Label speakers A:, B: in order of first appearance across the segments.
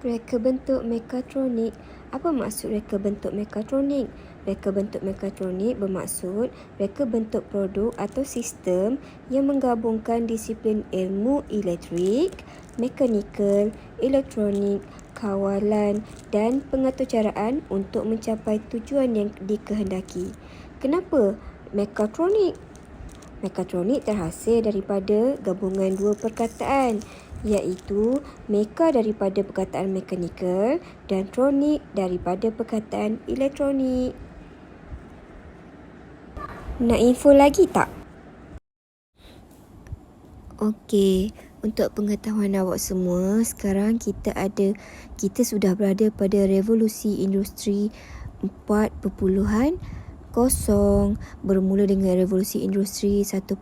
A: Reka bentuk mekatronik. Apa maksud reka bentuk mekatronik? Reka bentuk mekatronik bermaksud reka bentuk produk atau sistem yang menggabungkan disiplin ilmu elektrik, mekanikal, elektronik, kawalan dan pengaturcaraan untuk mencapai tujuan yang dikehendaki. Kenapa mekatronik? Mekatronik terhasil daripada gabungan dua perkataan, iaitu meka daripada perkataan mekanikal dan tronik daripada perkataan elektronik. Nak info lagi tak? Okey, untuk pengetahuan awak semua, sekarang kita sudah berada pada revolusi industri 4.0, bermula dengan revolusi industri 1.0,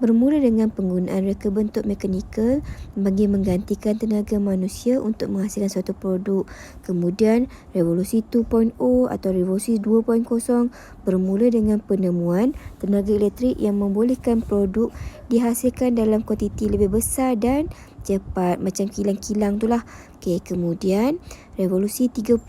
A: bermula dengan penggunaan reka bentuk mekanikal bagi menggantikan tenaga manusia untuk menghasilkan suatu produk. Kemudian revolusi 2.0 atau revolusi 2.0 bermula dengan penemuan tenaga elektrik yang membolehkan produk dihasilkan dalam kuantiti lebih besar dan cepat, macam kilang-kilang tu lah. Okey, kemudian revolusi 3.0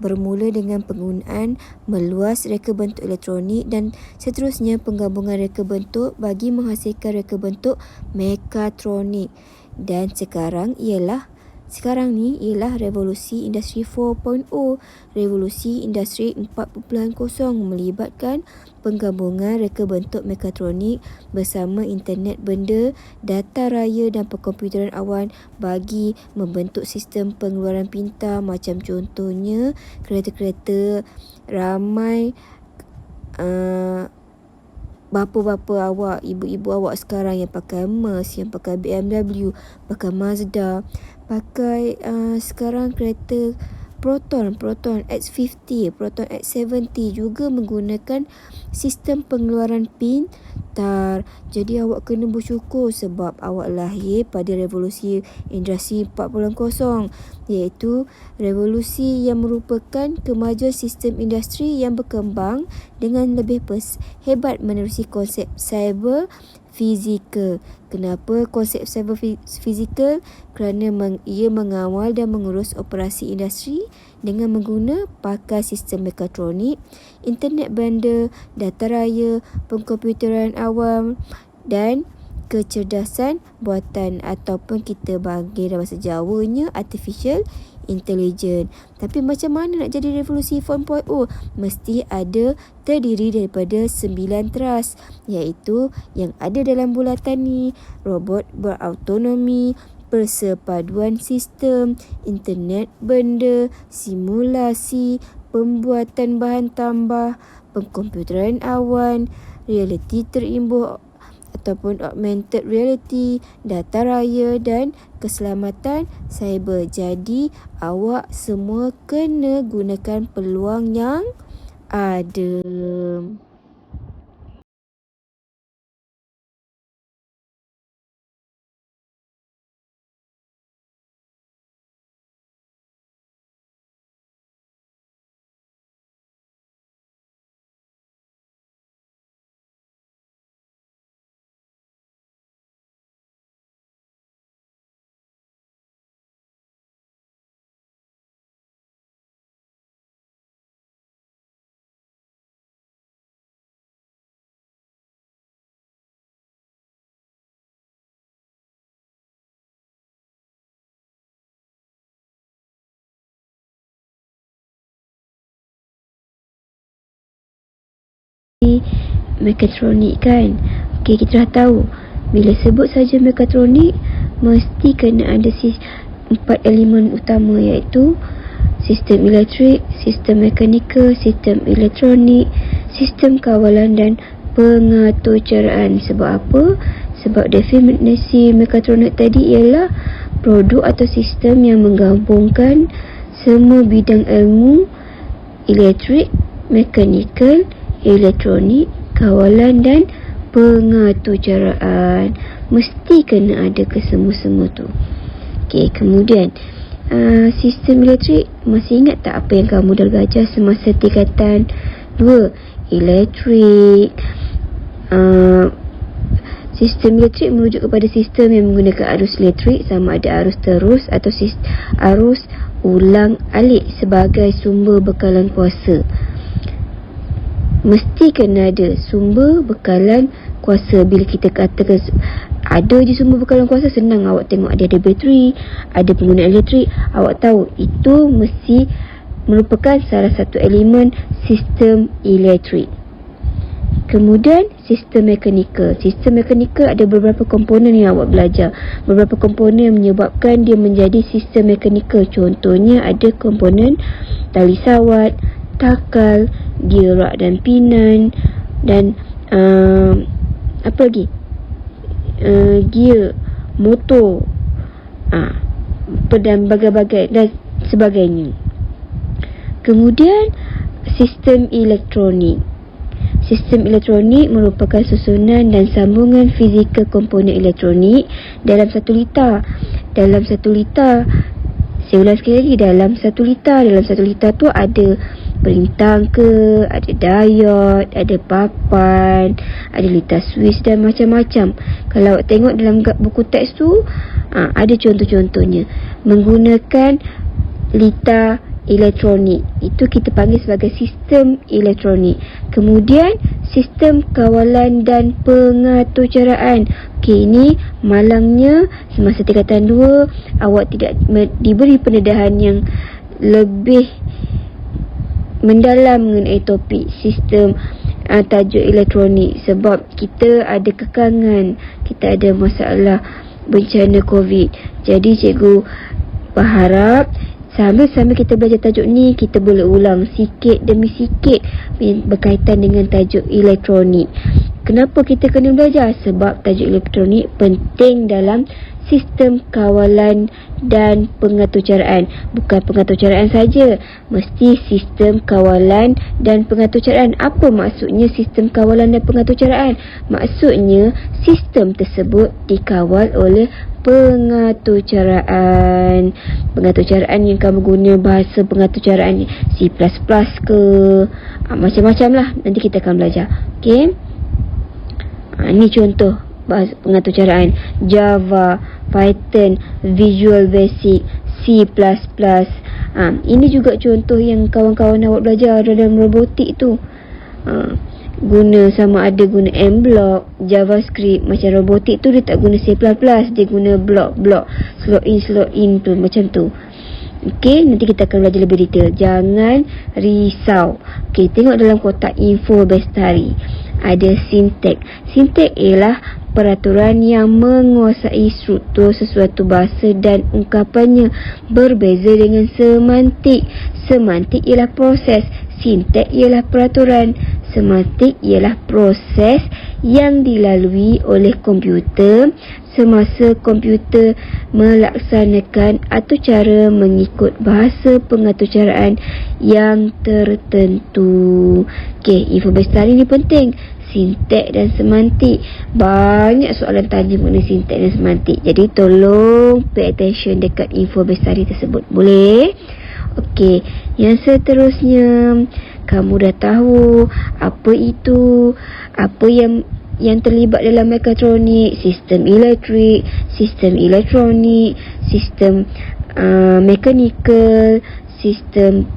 A: bermula dengan penggunaan meluas reka bentuk elektronik dan seterusnya penggabungan reka bentuk bagi menghasilkan reka bentuk mekatronik. Dan sekarang ni ialah revolusi industri 4.0, revolusi industri 4.0 melibatkan penggabungan reka bentuk mekatronik bersama internet benda, data raya dan perkomputeran awan bagi membentuk sistem pengeluaran pintar, macam contohnya kereta-kereta. Ramai bapa-bapa awak, ibu-ibu awak sekarang yang pakai Merc, yang pakai BMW, pakai Mazda, pakai sekarang kereta Proton X50, Proton X70 juga menggunakan sistem pengeluaran pintar. Jadi awak kena bersyukur sebab awak lahir pada revolusi industri 4.0, iaitu revolusi yang merupakan kemajuan sistem industri yang berkembang dengan lebih hebat menerusi konsep cyber fizikal. Kenapa konsep cyber fizikal? Kerana ia mengawal dan mengurus operasi industri dengan pakai sistem mekatronik, internet benda, data raya, pengkomputeran awam dan kecerdasan buatan, ataupun kita bagi dalam bahasa Jawanya artificial intelligence. Tapi macam mana nak jadi revolusi 4.0? Mesti terdiri daripada 9 teras, iaitu yang ada dalam bulatan ni: robot berautonomi, persepaduan sistem, internet benda, simulasi, pembuatan bahan tambah, pengkomputeran awan, realiti terimbuh ataupun augmented reality, data raya dan keselamatan cyber. Jadi awak semua kena gunakan peluang yang ada. Mekatronik kan. Okey, kita dah tahu bila sebut saja mekatronik mesti kena ada 4 elemen utama, iaitu sistem elektrik, sistem mekanikal, sistem elektronik, sistem kawalan dan pengaturcaraan. Sebab apa? Sebab definisi mekatronik tadi ialah produk atau sistem yang menggabungkan semua bidang ilmu elektrik, mekanikal, elektronik, kawalan dan pengaturcaraan. Mesti kena ada kesemua-semua tu. Okey, kemudian sistem elektrik, masih ingat tak apa yang kamu dah belajar semasa tingkatan 2? Elektrik, Sistem elektrik merujuk kepada sistem yang menggunakan arus elektrik, sama ada arus terus atau arus ulang alik sebagai sumber bekalan kuasa. Mesti kena ada sumber bekalan kuasa. Bila kita katakan ada je sumber bekalan kuasa, senang awak tengok ada bateri, ada penggunaan elektrik, awak tahu itu mesti merupakan salah satu elemen sistem elektrik. Kemudian sistem mekanikal. Sistem mekanikal ada beberapa komponen yang awak belajar. Beberapa komponen yang menyebabkan dia menjadi sistem mekanikal. Contohnya ada komponen tali sawat, takal, gear rak dan pinan, dan apa lagi? Gear, motor, dan bagai-bagai dan sebagainya. Kemudian sistem elektronik. Sistem elektronik merupakan susunan dan sambungan fizikal komponen elektronik dalam 1 liter. Dalam 1 liter, saya ulang sekali lagi, dalam 1 liter. Dalam 1 liter tu ada perintang ke, ada diode, ada papan, ada litar Swiss dan macam-macam. Kalau awak tengok dalam buku teks tu, ada contoh-contohnya. Menggunakan litar elektronik, itu kita panggil sebagai sistem elektronik. Kemudian sistem kawalan dan pengaturcaraan. Okey, ini malangnya semasa tingkatan 2 awak tidak diberi pendedahan yang lebih mendalam mengenai topik sistem tajuk elektronik, sebab kita ada kekangan, kita ada masalah bencana COVID. Jadi cikgu berharap sambil-sambil kita belajar tajuk ni, kita boleh ulang sikit demi sikit berkaitan dengan tajuk elektronik. Kenapa kita kena belajar? Sebab tajuk elektronik penting dalam sistem kawalan dan pengaturcaraan. Bukan pengaturcaraan saja, mesti sistem kawalan dan pengaturcaraan. Apa maksudnya sistem kawalan dan pengaturcaraan? Maksudnya sistem tersebut dikawal oleh pengaturcaraan. Pengaturcaraan yang kamu guna bahasa pengaturcaraan C++ ke, macam-macam lah. Nanti kita akan belajar. Okey. Ini contoh bahasa pengaturcaraan: Java, Python, Visual Basic, C++. Ini juga contoh yang kawan-kawan awak belajar dalam robotik tu. Guna sama ada guna M-block, JavaScript. Macam robotik tu dia tak guna C++, dia guna blok-blok, slot in tu, macam tu. Okey, nanti kita akan belajar lebih detail. Jangan risau. Okey, tengok dalam kotak info Bestari. Ada sintek. Sintek ialah peraturan yang menguasai struktur sesuatu bahasa dan ungkapannya. Berbeza dengan semantik. Semantik ialah proses, sintek ialah peraturan. Semantik ialah proses yang dilalui oleh komputer semasa komputer melaksanakan atau cara mengikut bahasa pengaturcaraan yang tertentu. Okey, info Bestari ni penting. Sintek dan semantik. Banyak soalan tanya mengenai sintek dan semantik. Jadi tolong pay attention dekat info Bestari tersebut. Boleh? Okey, yang seterusnya, kamu dah tahu apa itu, apa yang terlibat dalam mekatronik, sistem elektrik, sistem elektronik, sistem mekanikal, sistem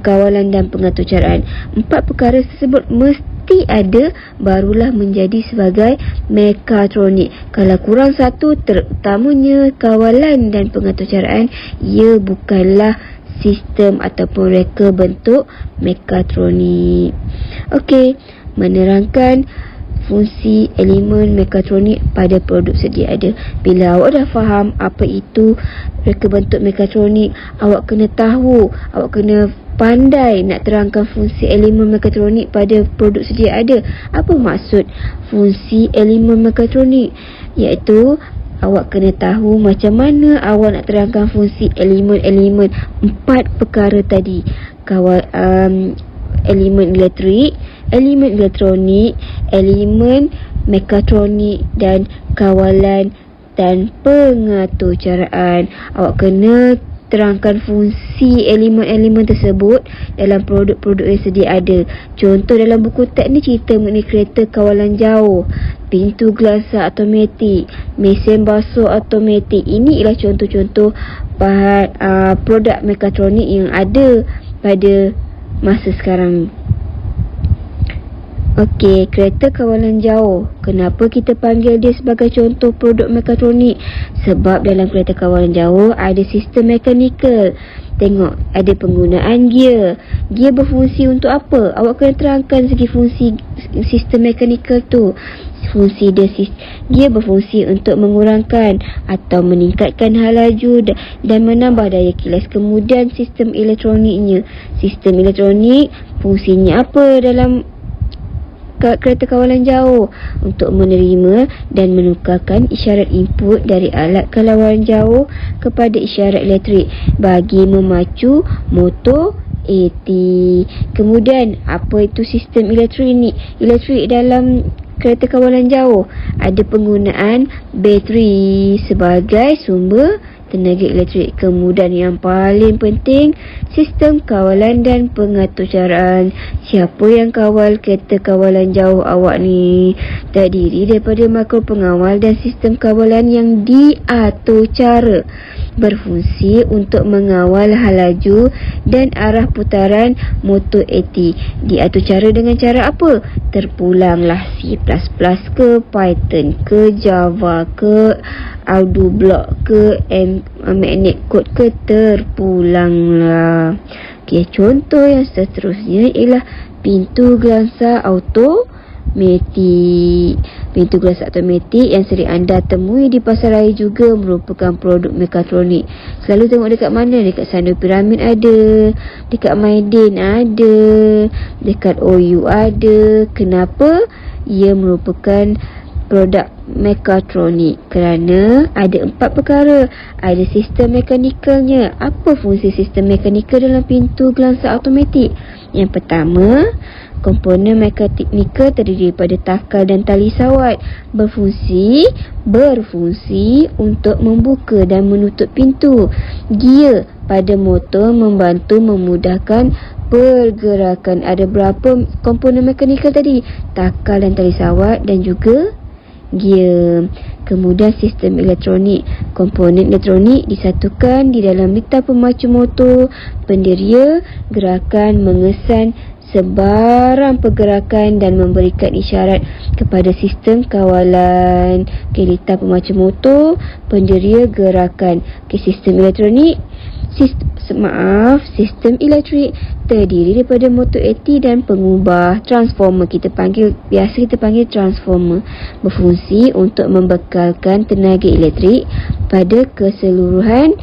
A: kawalan dan pengaturcaraan. 4 perkara tersebut mesti ada, barulah menjadi sebagai mekatronik. Kalau kurang satu, terutamanya kawalan dan pengaturcaraan, ia bukanlah sistem ataupun reka bentuk mekatronik. Okey, menerangkan fungsi elemen mekatronik pada produk sedia ada. Bila awak dah faham apa itu reka bentuk mekatronik, awak kena tahu, awak kena pandai nak terangkan fungsi elemen mekatronik pada produk sedia ada. Apa maksud fungsi elemen mekatronik? Iaitu awak kena tahu macam mana awak nak terangkan fungsi elemen-elemen 4 perkara tadi. Elemen elektrik, elemen elektronik, elemen mekatronik dan kawalan dan pengaturcaraan. Awak kena terangkan fungsi elemen-elemen tersebut dalam produk-produk yang sedia ada. Contoh dalam buku teks ni cerita mengenai kereta kawalan jauh, pintu gelasa automatik, mesin basuh automatik. Ini ialah contoh-contoh bahan produk mekatronik yang ada pada masa sekarang ni. Okey, kereta kawalan jauh. Kenapa kita panggil dia sebagai contoh produk mekatronik? Sebab dalam kereta kawalan jauh ada sistem mekanikal. Tengok, ada penggunaan gear. Gear berfungsi untuk apa? Awak kena terangkan segi fungsi sistem mekanikal tu. Fungsi dia, gear berfungsi untuk mengurangkan atau meningkatkan hal laju dan menambah daya kilas. Kemudian sistem elektroniknya. Sistem elektronik fungsinya apa dalam kereta kawalan jauh? Untuk menerima dan menukarkan isyarat input dari alat kawalan jauh kepada isyarat elektrik bagi memacu motor AT. Kemudian apa itu sistem elektrik dalam kereta kawalan jauh? Ada penggunaan bateri sebagai sumber tenaga elektrik. Kemudian yang paling penting, sistem kawalan dan pengaturcaraan. Siapa yang kawal kereta kawalan jauh awak ni? Terdiri daripada makro pengawal dan sistem kawalan yang diatur cara. Berfungsi untuk mengawal hal laju dan arah putaran motor AT. Diatur cara dengan cara apa? Terpulanglah C++ ke Python ke Java ke Audio Block ke Magnet Code ke, terpulanglah. Okey, contoh yang seterusnya ialah pintu gelasa automatik. Pintu gelasa automatik yang sering anda temui di pasar raya juga merupakan produk mekatronik. Selalu tengok dekat mana? Dekat Sandor Pyramid ada, dekat Maidin ada, dekat OU ada. Kenapa? Ia merupakan produk mekatronik kerana ada 4 perkara. Ada sistem mekanikalnya. Apa fungsi sistem mekanikal dalam pintu gelasa automatik? Yang pertama, komponen mekanikal terdiri daripada takal dan tali sawat. Berfungsi untuk membuka dan menutup pintu. Gear pada motor membantu memudahkan pergerakan. Ada berapa komponen mekanikal tadi? Takal dan tali sawat dan juga gear. Kemudian sistem elektronik. Komponen elektronik disatukan di dalam litar pemacu motor, penderia gerakan, mengesan sebarang pergerakan dan memberikan isyarat kepada sistem kawalan. Litar pemacu motor, penderia gerakan. Sistem elektronik, sistem elektrik terdiri daripada motor AT dan pengubah transformer. Biasa kita panggil transformer. Berfungsi untuk membekalkan tenaga elektrik pada keseluruhan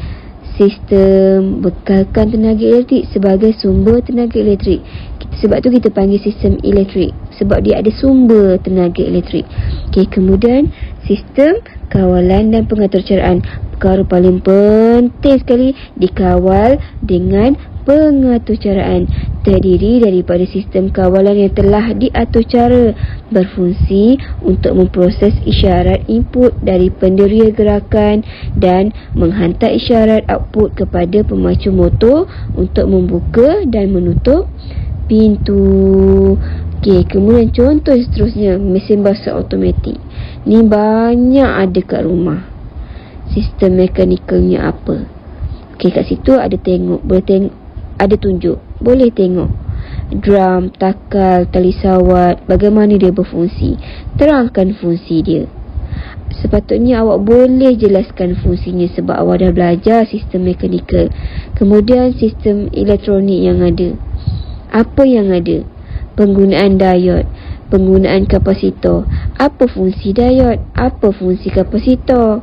A: sistem. Bekalkan tenaga elektrik sebagai sumber tenaga elektrik. Sebab tu kita panggil sistem elektrik, sebab dia ada sumber tenaga elektrik. Okey, kemudian sistem kawalan dan pengaturcaraan. Perkara paling penting sekali, dikawal dengan pengaturcaraan. Terdiri daripada sistem kawalan yang telah diatur cara. Berfungsi untuk memproses isyarat input dari penderia gerakan dan menghantar isyarat output kepada pemacu motor untuk membuka dan menutup pintu. Okey, kemudian contoh seterusnya, mesin basuh automatik. Ni banyak ada kat rumah. Sistem mekanikalnya apa? Okey, kat situ ada ada tunjuk. Boleh tengok drum, takal, tali sawat, bagaimana dia berfungsi. Terangkan fungsi dia. Sepatutnya awak boleh jelaskan fungsinya sebab awak dah belajar sistem mekanikal. Kemudian sistem elektronik yang ada. Apa yang ada? Penggunaan diod, penggunaan kapasitor. Apa fungsi diod? Apa fungsi kapasitor?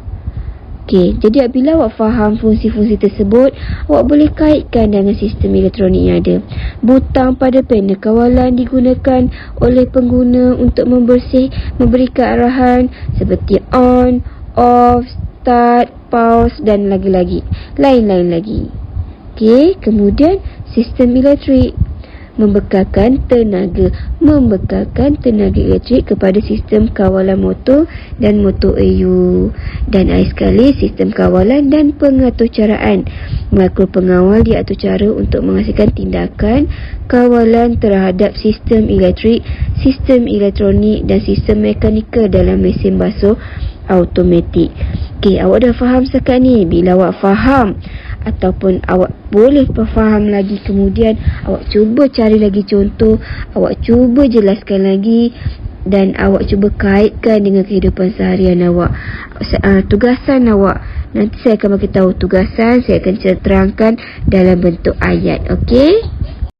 A: Okey, jadi apabila awak faham fungsi-fungsi tersebut, awak boleh kaitkan dengan sistem elektronik yang ada. Butang pada panel kawalan digunakan oleh pengguna untuk memberikan arahan seperti on, off, start, pause dan lain-lain lagi. Okey, kemudian sistem elektrik membekalkan tenaga elektrik kepada sistem kawalan motor dan motor AU. Dan akhir sekali, sistem kawalan dan pengaturcaraan. Mikropengawal diatur cara untuk menghasilkan tindakan kawalan terhadap sistem elektrik, sistem elektronik dan sistem mekanikal dalam mesin basuh automatik. Okey, awak dah faham setakat ni? Bila awak faham ataupun awak boleh faham lagi, kemudian awak cuba cari lagi contoh, awak cuba jelaskan lagi dan awak cuba kaitkan dengan kehidupan seharian awak. Tugasan awak, nanti saya akan bagi tahu tugasan, saya akan terangkan dalam bentuk ayat. Okey?